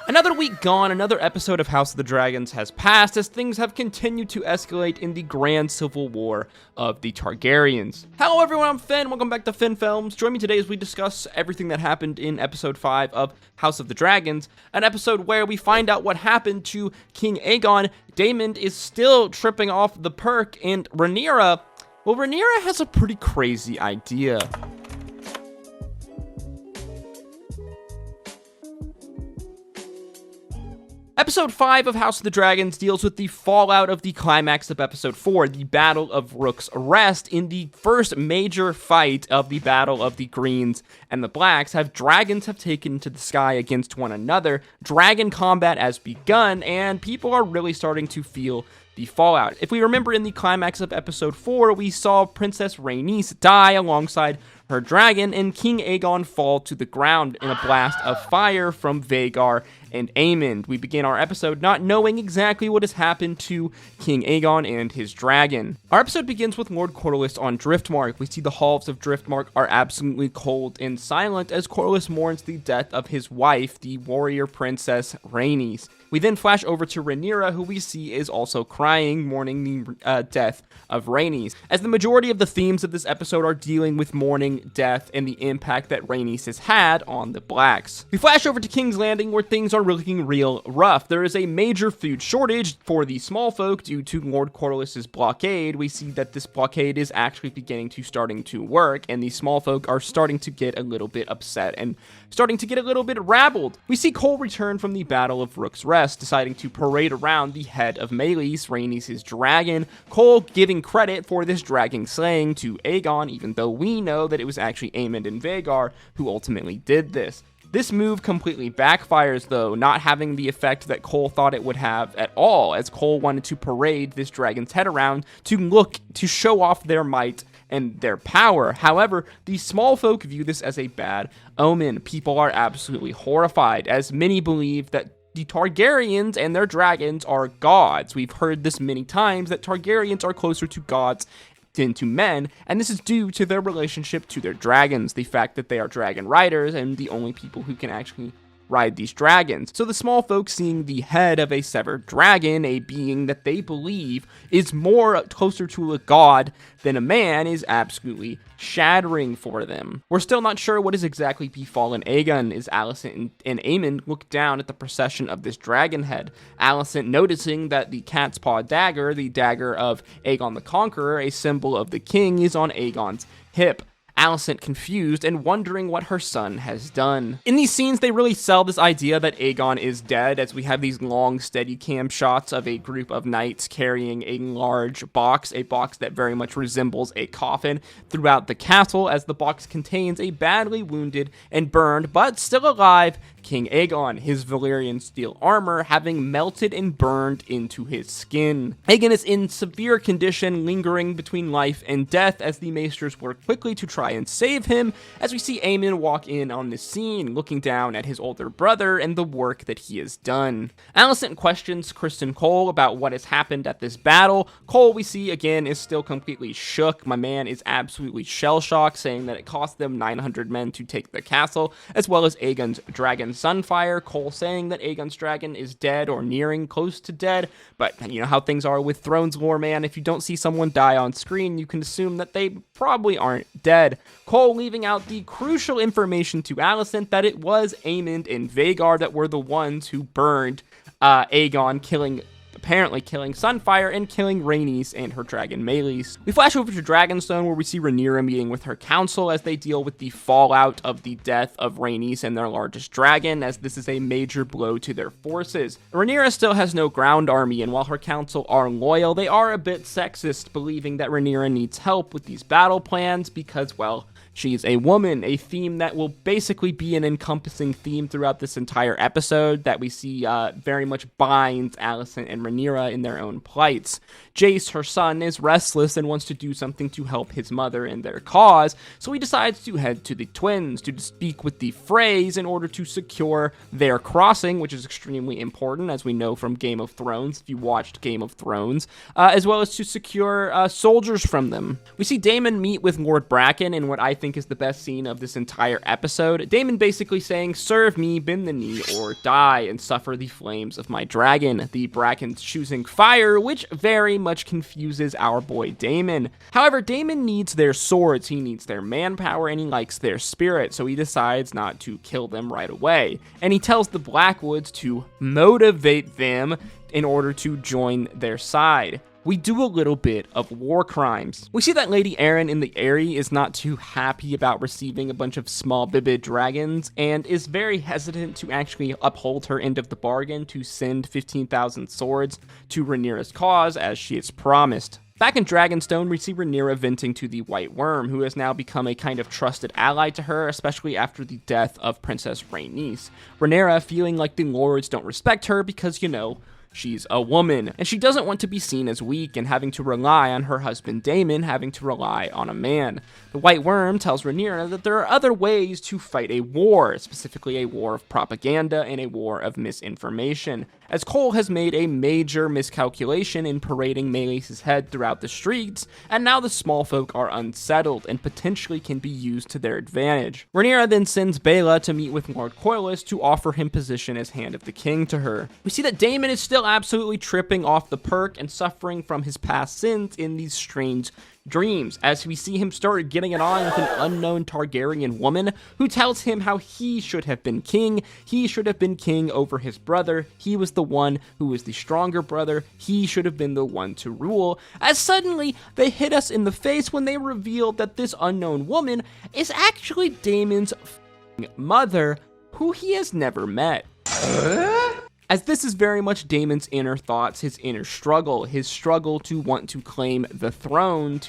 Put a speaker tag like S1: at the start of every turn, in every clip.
S1: Another week gone, another episode of House of the Dragons has passed as things have continued to escalate in the grand civil war of the Targaryens. Hello everyone, I'm Finn, welcome back to FinFilms. Join me today as we discuss everything that happened in episode 5 of House of the Dragons, an episode where we find out what happened to King Aegon. Daemon is still tripping off the perk, and Rhaenyra, well, Rhaenyra has a pretty crazy idea. Episode 5 of House of the Dragons deals with the fallout of the climax of Episode 4, the Battle of Rook's Rest. In the first major fight of the Battle of the Greens and the Blacks, dragons have taken to the sky against one another. Dragon combat has begun, and people are really starting to feel the fallout. If we remember, in the climax of Episode 4, we saw Princess Rhaenys die alongside her dragon, and King Aegon fall to the ground in a blast of fire from Vhagar and Aemond. We begin our episode not knowing exactly what has happened to King Aegon and his dragon. Our episode begins with Lord Corlys on Driftmark. We see the halls of Driftmark are absolutely cold and silent as Corlys mourns the death of his wife, the warrior princess Rhaenys. We then flash over to Rhaenyra, who we see is also crying, mourning the death of Rhaenys. As the majority of the themes of this episode are dealing with mourning, death, and the impact that Rhaenys has had on the Blacks. We flash over to King's Landing, where things are looking real rough. There is a major food shortage for the small folk due to Lord Corlys's blockade. We see that this blockade is actually starting to work, and the small folk are starting to get a little bit upset and starting to get a little bit rabbled. We see Cole return from the Battle of Rook's Rest, deciding to parade around the head of Meleys, Rhaenys' dragon. Cole giving credit for this dragon slaying to Aegon, even though we know that it was actually Aemond and Vhagar who ultimately did this. This move completely backfires, though, not having the effect that Cole thought it would have at all, as Cole wanted to parade this dragon's head around to show off their might and their power. However, the small folk view this as a bad omen. People are absolutely horrified, as many believe that the Targaryens and their dragons are gods. We've heard this many times, that Targaryens are closer to gods than to men, and this is due to their relationship to their dragons, the fact that they are dragon riders and the only people who can actually ride these dragons. So the small folk seeing the head of a severed dragon, a being that they believe is more closer to a god than a man, is absolutely shattering for them. We're still not sure what has exactly befallen Aegon as Alicent and Aemond look down at the procession of this dragon head. Alicent noticing that the cat's paw dagger, the dagger of Aegon the Conqueror, a symbol of the king, is on Aegon's hip. Alicent confused and wondering what her son has done. In these scenes, they really sell this idea that Aegon is dead, as we have these long steady cam shots of a group of knights carrying a large box, a box that very much resembles a coffin, throughout the castle, as the box contains a badly wounded and burned, but still alive, King Aegon, his Valyrian steel armor having melted and burned into his skin. Aegon is in severe condition, lingering between life and death, as the maesters work quickly to try and save him, as we see Aemond walk in on this scene, looking down at his older brother and the work that he has done. Alicent questions Criston Cole about what has happened at this battle. Cole, we see again, is still completely shook. My man is absolutely shell-shocked, saying that it cost them 900 men to take the castle, as well as Aegon's dragon Sunfire. Cole saying that Aegon's dragon is dead or nearing close to dead, but you know how things are with Thrones lore, man. If you don't see someone die on screen, you can assume that they probably aren't dead. Cole leaving out the crucial information to Alicent that it was Aemond and Vhagar that were the ones who burned Aegon, apparently killing Sunfire and killing Rhaenys and her dragon Meleys. We flash over to Dragonstone, where we see Rhaenyra meeting with her council as they deal with the fallout of the death of Rhaenys and their largest dragon, as this is a major blow to their forces. Rhaenyra still has no ground army, and while her council are loyal, they are a bit sexist, believing that Rhaenyra needs help with these battle plans because, well, she's a woman, a theme that will basically be an encompassing theme throughout this entire episode that we see very much binds Alicent and Rhaenyra in their own plights. Jace, her son, is restless and wants to do something to help his mother in their cause, so he decides to head to the twins to speak with the Freys in order to secure their crossing, which is extremely important, as we know from Game of Thrones, if you watched Game of Thrones, as well as to secure soldiers from them. We see Daemon meet with Lord Bracken in what I think think is the best scene of this entire episode. Daemon basically saying, "Serve me, bend the knee, or die and suffer the flames of my dragon." The Brackens choosing fire, which very much confuses our boy Daemon. However, Daemon needs their swords, he needs their manpower, and he likes their spirit, so he decides not to kill them right away. And he tells the Blackwoods to motivate them in order to join their side. We do a little bit of war crimes. We see that Lady Arryn in the Eyrie is not too happy about receiving a bunch of small bibid dragons and is very hesitant to actually uphold her end of the bargain to send 15,000 swords to Rhaenyra's cause as she has promised. Back in Dragonstone, we see Rhaenyra venting to the White Worm, who has now become a kind of trusted ally to her, especially after the death of Princess Rhaenys. Rhaenyra feeling like the lords don't respect her because, she's a woman, and she doesn't want to be seen as weak and having to rely on her husband Daemon having to rely on a man. The White Worm tells Rhaenyra that there are other ways to fight a war, specifically a war of propaganda and a war of misinformation, as Cole has made a major miscalculation in parading Maelys's head throughout the streets, and now the small folk are unsettled and potentially can be used to their advantage. Rhaenyra then sends Baela to meet with Lord Corlys to offer him position as Hand of the King to her. We see that Daemon is still absolutely tripping off the perk and suffering from his past sins in these strange dreams, as we see him start getting it on with an unknown Targaryen woman who tells him how he should have been king. He should have been king over his brother. He was the one who was the stronger brother. He should have been the one to rule. As suddenly they hit us in the face when they revealed that this unknown woman is actually Daemon's mother, who he has never met. As this is very much Daemon's inner thoughts, his inner struggle, his struggle to want to claim the throne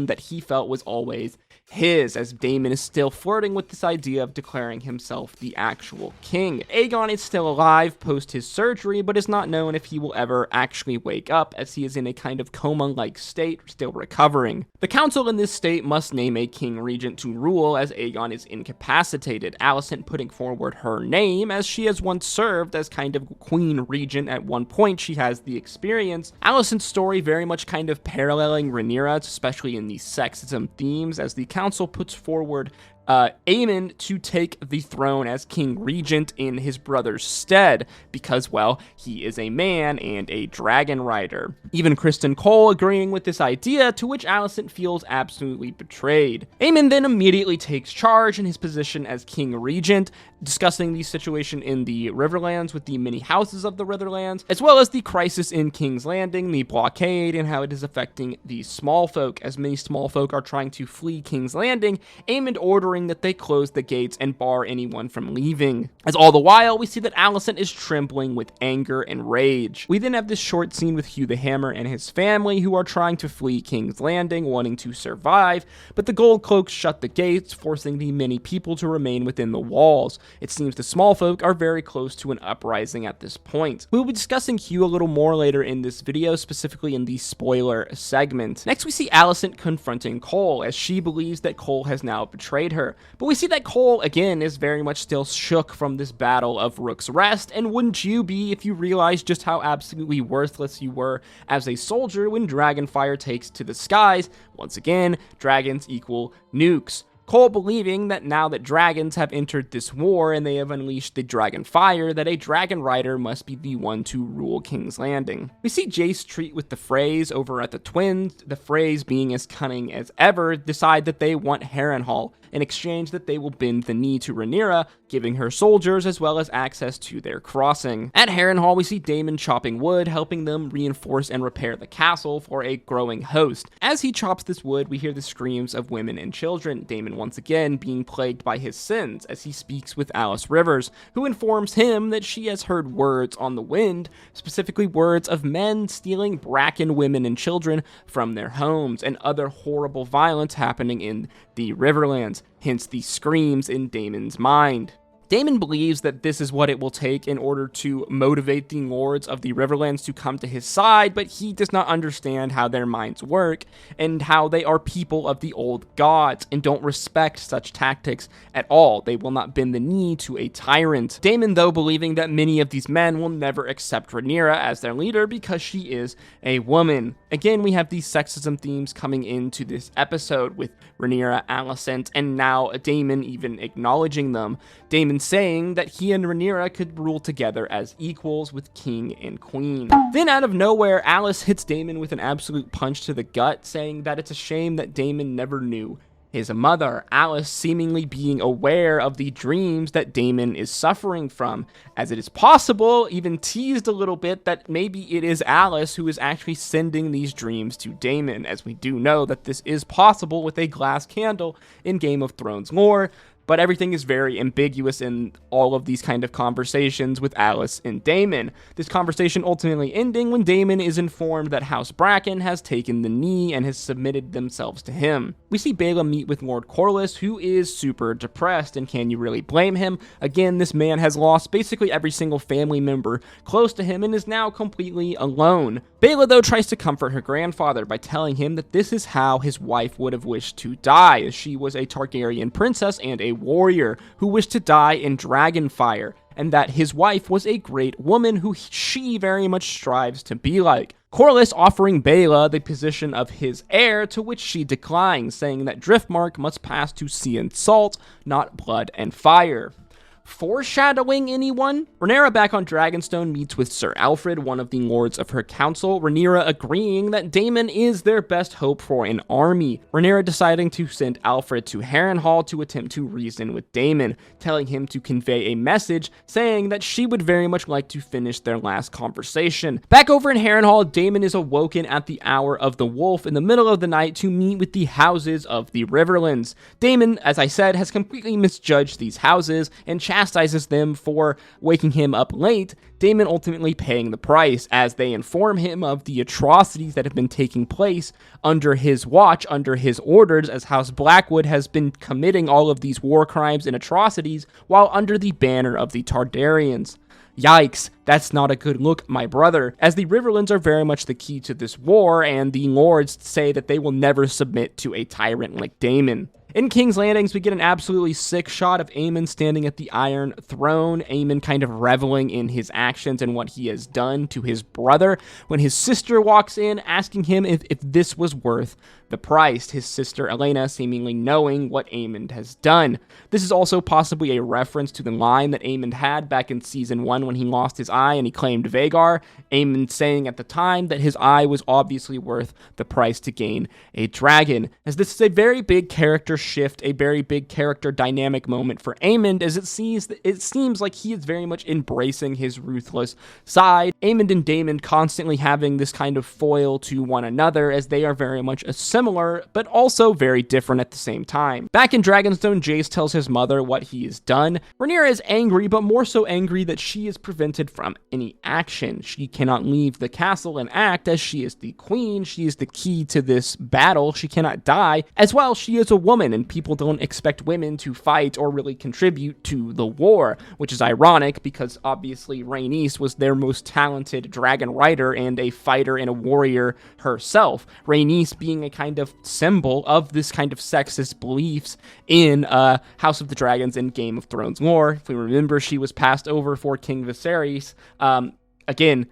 S1: that he felt was always his, as Daemon is still flirting with this idea of declaring himself the actual king. Aegon is still alive post his surgery, but is not known if he will ever actually wake up, as he is in a kind of coma-like state, still recovering. The council in this state must name a king regent to rule, as Aegon is incapacitated, Alicent putting forward her name, as she has once served as kind of queen regent at one point. She has the experience. Alicent's story very much kind of paralleling Rhaenyra's, especially in the sexism themes, as the council puts forward Aemon to take the throne as king regent in his brother's stead, because, well, he is a man and a dragon rider. Even Criston Cole agreeing with this idea, to which Alicent feels absolutely betrayed. Aemon then immediately takes charge in his position as king regent, discussing the situation in the Riverlands with the many houses of the Riverlands, as well as the crisis in King's Landing, the blockade, and how it is affecting the small folk, as many small folk are trying to flee King's Landing. Aemon ordering that they close the gates and bar anyone from leaving. As all the while, we see that Alicent is trembling with anger and rage. We then have this short scene with Hugh the Hammer and his family, who are trying to flee King's Landing, wanting to survive, but the Gold Cloaks shut the gates, forcing the many people to remain within the walls. It seems the small folk are very close to an uprising at this point. We'll be discussing Hugh a little more later in this video, specifically in the spoiler segment. Next, we see Alicent confronting Cole, as she believes that Cole has now betrayed her. But we see that Cole, again, is very much still shook from this battle of Rook's Rest, and wouldn't you be if you realized just how absolutely worthless you were as a soldier when Dragonfire takes to the skies? Once again, dragons equal nukes. Cole believing that now that dragons have entered this war and they have unleashed the dragon fire, that a dragon rider must be the one to rule King's Landing. We see Jace treat with the Freys over at the Twins, the Freys being as cunning as ever, decide that they want Harrenhal, in exchange that they will bend the knee to Rhaenyra, giving her soldiers as well as access to their crossing. At Harrenhal, we see Daemon chopping wood, helping them reinforce and repair the castle for a growing host. As he chops this wood, we hear the screams of women and children, Daemon once again being plagued by his sins, as he speaks with Alice Rivers, who informs him that she has heard words on the wind, specifically words of men stealing Bracken women and children from their homes, and other horrible violence happening in the Riverlands, hence the screams in Daemon's mind. Daemon believes that this is what it will take in order to motivate the lords of the Riverlands to come to his side, but he does not understand how their minds work and how they are people of the old gods and don't respect such tactics at all. They will not bend the knee to a tyrant. Daemon, though, believing that many of these men will never accept Rhaenyra as their leader because she is a woman. Again, we have these sexism themes coming into this episode with Rhaenyra, Alicent, and now Daemon even acknowledging them. Daemon saying that he and Rhaenyra could rule together as equals with king and queen. Then out of nowhere, Alice hits Daemon with an absolute punch to the gut, saying that it's a shame that Daemon never knew his mother. Alice seemingly being aware of the dreams that Daemon is suffering from, as it is possible, even teased a little bit, that maybe it is Alice who is actually sending these dreams to Daemon, as we do know that this is possible with a glass candle in Game of Thrones lore. But everything is very ambiguous in all of these kind of conversations with Alice and Daemon. This conversation ultimately ending when Daemon is informed that House Bracken has taken the knee and has submitted themselves to him. We see Baela meet with Lord Corlys, who is super depressed, and can you really blame him? Again, this man has lost basically every single family member close to him and is now completely alone. Baela, though, tries to comfort her grandfather by telling him that this is how his wife would have wished to die, as she was a Targaryen princess and a warrior who wished to die in dragonfire, and that his wife was a great woman who she very much strives to be like. Corlys offering Baela the position of his heir, to which she declines, saying that Driftmark must pass to sea and salt, not blood and fire. Foreshadowing anyone? Rhaenyra back on Dragonstone meets with Sir Alfred, one of the lords of her council, Rhaenyra agreeing that Daemon is their best hope for an army. Rhaenyra deciding to send Alfred to Harrenhal to attempt to reason with Daemon, telling him to convey a message saying that she would very much like to finish their last conversation. Back over in Harrenhal, Daemon is awoken at the hour of the wolf in the middle of the night to meet with the houses of the Riverlands. Daemon, as I said, has completely misjudged these houses and chastises them for waking him up late, Daemon ultimately paying the price as they inform him of the atrocities that have been taking place under his watch, under his orders, as House Blackwood has been committing all of these war crimes and atrocities while under the banner of the Targaryens. Yikes, that's not a good look, my brother, as the Riverlands are very much the key to this war, and the lords say that they will never submit to a tyrant like Daemon. In King's Landings, we get an absolutely sick shot of Aemon standing at the Iron Throne, Aemon kind of reveling in his actions and what he has done to his brother, when his sister walks in asking him if this was worth the price, his sister Elena seemingly knowing what Aemon has done. This is also possibly a reference to the line that Aemon had back in Season 1 when he lost his eye and he claimed Vhagar, Aemon saying at the time that his eye was obviously worth the price to gain a dragon, as this is a very big character shift, a very big character dynamic moment for Aemon, as it seems like he is very much embracing his ruthless side. Aemon and Daemon constantly having this kind of foil to one another, as they are very much similar, but also very different at the same time. Back in Dragonstone, Jace tells his mother what he has done. Rhaenyra is angry, but more so angry that she is prevented from any action. She cannot leave the castle and act, as she is the queen. She is the key to this battle. She cannot die. As well, she is a woman, and people don't expect women to fight or really contribute to the war, which is ironic because obviously Rhaenys was their most talented dragon rider and a fighter and a warrior herself. Rhaenys being a kind of symbol of this kind of sexist beliefs in House of the Dragons and Game of Thrones lore. If we remember, she was passed over for King Viserys. Again,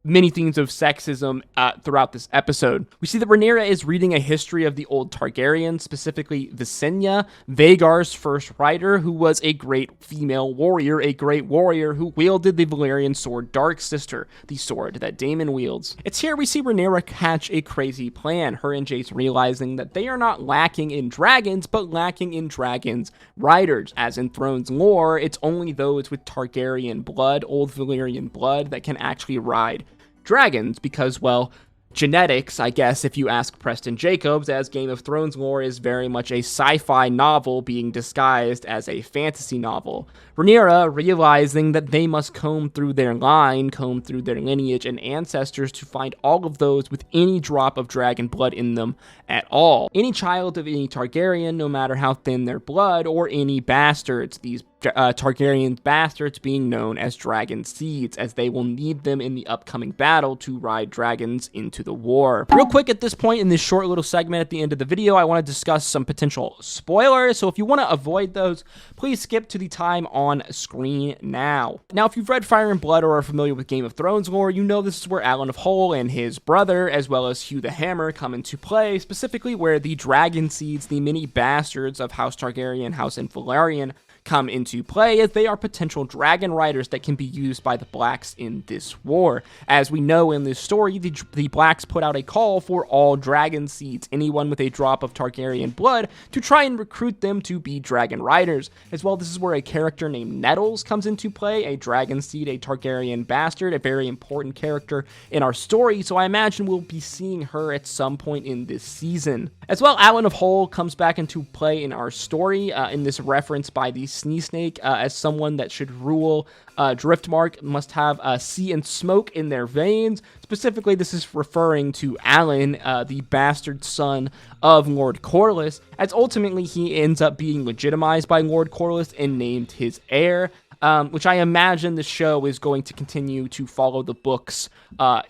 S1: many themes of sexism throughout this episode. We see that Rhaenyra is reading a history of the old Targaryens, specifically Visenya, Vhagar's first rider, who was a great female warrior, a great warrior who wielded the Valyrian sword Dark Sister, the sword that Daemon wields. It's here we see Rhaenyra hatch a crazy plan, her and Jace realizing that they are not lacking in dragons, but lacking in dragons riders. As in Thrones lore, it's only those with Targaryen blood, old Valyrian blood, that can actually ride dragons, because, well, genetics, I guess, if you ask Preston Jacobs, as Game of Thrones lore is very much a sci-fi novel being disguised as a fantasy novel. Rhaenyra, realizing that they must comb through their line, comb through their lineage and ancestors to find all of those with any drop of dragon blood in them at all. Any child of any Targaryen, no matter how thin their blood, or any bastards, these Targaryen bastards being known as dragon seeds, as they will need them in the upcoming battle to ride dragons into the war. Real quick at this point in this short little segment at the end of the video, I want to discuss some potential spoilers, so if you want to avoid those, please skip to the time on screen now. Now, if you've read Fire and Blood or are familiar with Game of Thrones lore, you know this is where Alan of Hull and his brother, as well as Hugh the Hammer, come into play, specifically where the dragon seeds, the mini bastards of House Targaryen, House Valerian, come into play, as they are potential dragon riders that can be used by the Blacks in this war. As we know in this story, the Blacks put out a call for all dragon seeds, anyone with a drop of Targaryen blood, to try and recruit them to be dragon riders. As well, this is where a character named Nettles comes into play, a dragon seed, a Targaryen bastard, a very important character in our story, so I imagine we'll be seeing her at some point in this season. As well, Alan of Hull comes back into play in our story, in this reference by the Sneeze Snake, as someone that should rule Driftmark, must have sea and smoke in their veins. Specifically, this is referring to Alan, the bastard son of Lord Corlys, as ultimately he ends up being legitimized by Lord Corlys and named his heir. Which I imagine the show is going to continue to follow the books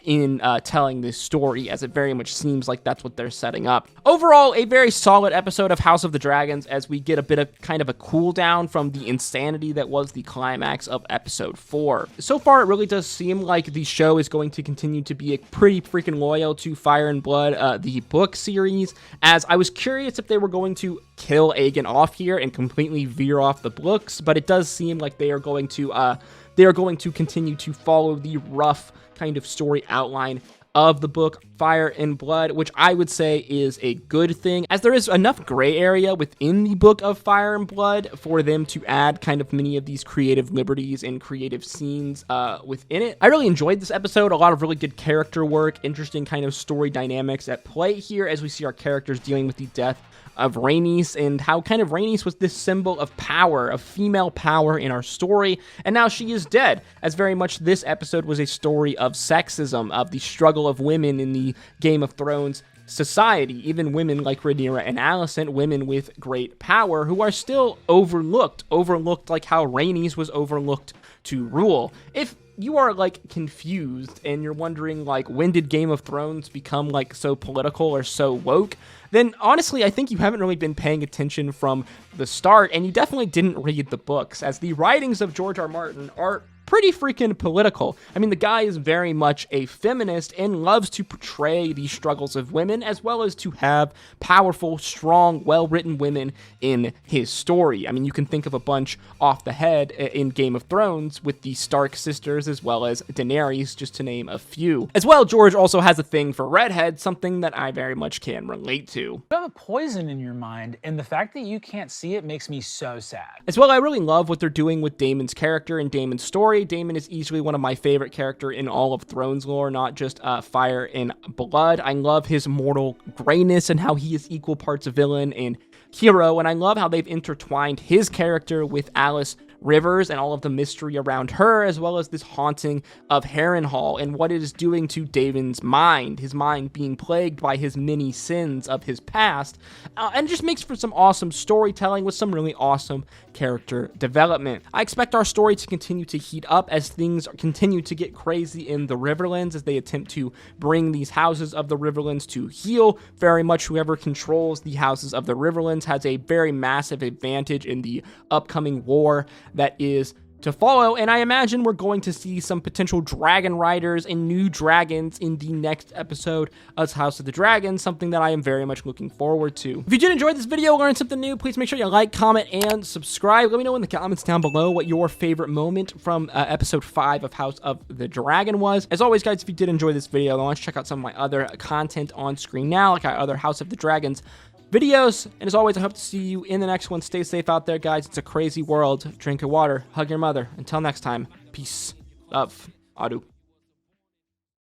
S1: in telling this story, as it very much seems like that's what they're setting up. Overall, a very solid episode of House of the Dragons, as we get a bit of kind of a cool down from the insanity that was the climax of episode 4. So far, it really does seem like the show is going to continue to be pretty freaking loyal to Fire and Blood, the book series, as I was curious if they were going to kill Aegon off here and completely veer off the books, but it does seem like they are going to continue to follow the rough kind of story outline of the book Fire and Blood, which I would say is a good thing, as there is enough gray area within the book of Fire and Blood for them to add kind of many of these creative liberties and creative scenes within it. I really enjoyed this episode, a lot of really good character work, interesting kind of story dynamics at play here as we see our characters dealing with the death of Rhaenys, and how kind of Rhaenys was this symbol of power, of female power in our story, and now she is dead, as very much this episode was a story of sexism, of the struggle of women in the Game of Thrones society, even women like Rhaenyra and Alicent, women with great power, who are still overlooked like how Rhaenys was overlooked to rule. If you are like confused and you're wondering like, when did Game of Thrones become like so political or so woke, then honestly I think you haven't really been paying attention from the start, and you definitely didn't read the books, as the writings of George R. Martin are pretty freaking political. I mean, the guy is very much a feminist and loves to portray the struggles of women, as well as to have powerful, strong, well-written women in his story. I mean, you can think of a bunch off the head in Game of Thrones with the Stark sisters, as well as Daenerys, just to name a few. As well, George also has a thing for redheads, something that I very much can relate to.
S2: You have a poison in your mind, and the fact that you can't see it makes me so sad.
S1: As well, I really love what they're doing with Daemon's character and Daemon's story. Daemon is easily one of my favorite characters in all of Thrones lore, not just Fire and Blood. I love his mortal grayness and how he is equal parts villain and hero, and I love how they've intertwined his character with Alice Rivers and all of the mystery around her, as well as this haunting of Harrenhal and what it is doing to Daemon's mind, his mind being plagued by his many sins of his past, and just makes for some awesome storytelling with some really awesome character development. I expect our story to continue to heat up as things continue to get crazy in the Riverlands, as they attempt to bring these houses of the Riverlands to heel. Very much whoever controls the houses of the Riverlands has a very massive advantage in the upcoming war that is to follow, and I imagine we're going to see some potential dragon riders and new dragons in the next episode of House of the Dragon, something that I am very much looking forward to. If you did enjoy this video, learn something new, please make sure you like, comment, and subscribe. Let me know in the comments down below what your favorite moment from episode 5 of House of the Dragon was. As always, guys, if you did enjoy this video, then why don't you check out some of my other content on screen now, like our other House of the Dragons videos, and as always, I hope to see you in the next one. Stay safe out there, guys. It's a crazy world. Drink your water, hug your mother. Until next time, peace, love, adu.